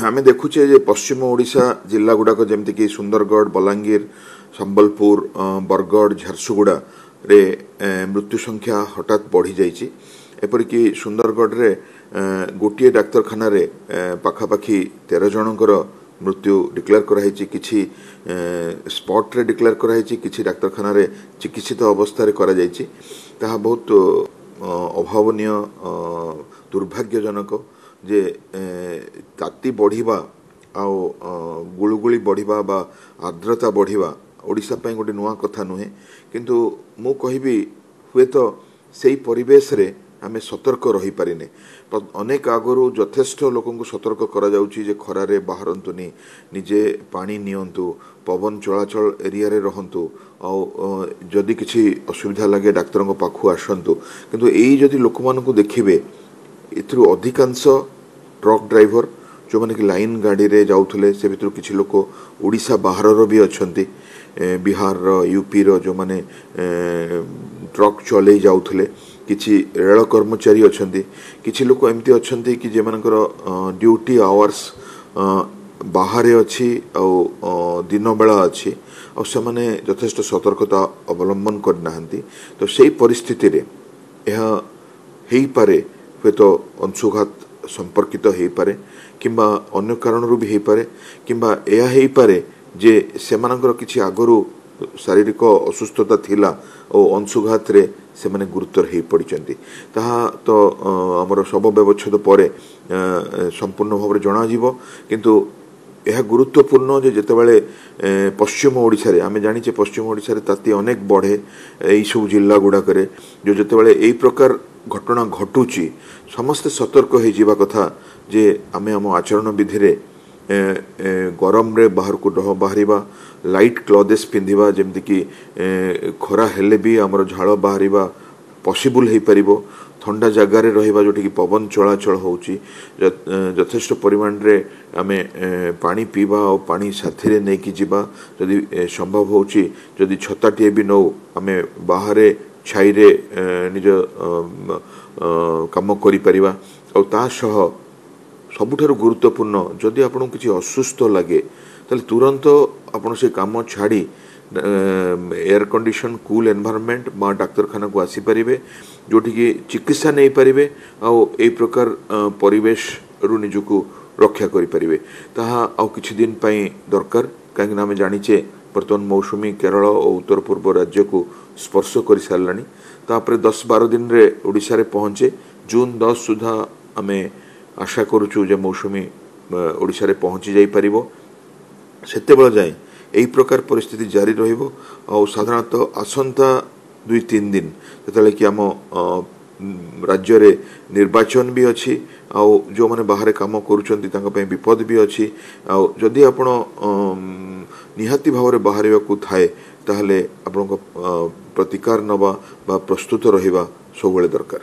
आम देखुचे पश्चिम ओडिशा जिला गुड़ाक जमीक सुंदरगढ़ बलांगीर संबलपुर बरगढ़ झारसुगुड़ा रे मृत्यु संख्या हठात बढ़ी जाइए। एपरिक सुंदरगढ़ रे गोटे डाक्तरखाना रे पाखापाखि 13 जनकर मृत्यु डिक्लेयर कराई। किछि स्पॉट रे डिक्लेयर कराई, किछि डाक्तरखाना रे चिकित्सित अवस्था रे करा जाइछि। ताहा बहुत अभावनीय दुर्भाग्यजनक जे ताती बढ़िबा आउ गुळुगुळी बढ़िबा बा आर्द्रता बढ़िबा ओडिशा पई गोटे नुआ कथा नुहे, किंतु मु कहिबी हुए तो सेही परिवेश रे आमे सतर्क रही पारिने। अनेक आगरू यथेष्ट लोकंकु सतर्क करा जाउची जे खरारे बाहरंतुनी, निजे पानी नियंतु, पवन चलाचल एरिया रे रहंतु, आउ जदि किछि असुविधा लगे डाक्तरंक पाखु आसंतु। किंतु एई जदि लोकमानकु देखिबे एथरु अधिकांश ट्रक ड्राइवर जो माने कि लाइन गाड़ी रे जाउथले से भितर किछि लोक ओडिशा बाहरर भी अछंती, बिहार यूपी रो जो माने ट्रक चले जाउथले, किछि रेल कर्मचारी अछंती, किछि लोक एमती अछंती कि जे मानकर ड्यूटी आवर्स बाहर अछि और दिन बेला अछि और से माने यथेष्ट सतर्कता अवलंबन करनाहंती। तो सेही परिस्थिति रे यह हेई पारे, हुए तो अंशुघात संपर्कित हो पारे किंबा अन्य कारणरू भी हो पारे, किंबा यह हो पारे जे सेमानकर किछि आगरू शारीरिक असुस्थता थिला और अंशुघात रे से माने गुरुतर हो पड़िचंती। ताहा तो हमर सब व्यवच्छेद परे संपूर्ण भाव जना जीवो। किंतु यह गुरुत्वपूर्ण जे जेतेबेले पश्चिम ओडिशा रे आमे जानिचे पश्चिम ओडिशा रे ताती अनेक बढ़े एई सब जिल्ला गुडा करे, जो जेतेबेले एई प्रकार घटना घटुची समस्ते सतर्क हो जीवा कथा जे आमे आम आचरण विधि रे गरम रे बाहर को डह बाहरिबा, लाइट क्लॉथेस पिंधिबा, जेमति कि खरा हेले भी हमर झाळ बाहरिबा पॉसिबल हो पारिबो, ठंडा जगार रहिबा जोटी कि पवन चलाचल होउची, यथेष्ट परिमाण रे आमे पानी पीबा और पानी साथी रे नै कि जीबा, जदि संभव होउची जदि छताटिए भी नौ आमे बाहरे छाई रे निज काम करि परिबा। और ता सह सबुठारु गुरुत्वपूर्ण जदि आपन किछि असुस्थ लगे ताले तुरंत आपन से काम छाड़ी एयर कंडीशन कूल एनवायरनमेंट बा डाक्तरखाना को आसी परिबे, जोटी कि चिकित्सा नहीं पारिबे और ए प्रकार परिवेश रु निजुको रक्षा करि परिबे। ताहा आउ किछि दिन पई दरकार, काहे ना आमे जानिचे वर्तमान मौसुमी केरल और उत्तर पूर्व राज्य को स्पर्श कर सारानी। तापर 10-12 दिन रे ओडिशा रे पहुंचे, जून 10 सुधा आमे आशा करूचु जे मौसुमी ओडिशा रे पहुंची जाई परिबो। सेते बेला जाय एई प्रकार परिस्थिति जारी रहिबो और साधारणतः आसंता 2-3 दिन जेतले कि आम राज्य रे निर्वाचन भी अच्छी आउ जो माने बाहर काम करूचंती तांका पय विपद भी अच्छी। आउ जदि आपण निहाती भाव रे बाहरिबा को थाए ताहले आपण प्रतिकार नबा बा प्रस्तुत रहिबा सबले दरकार।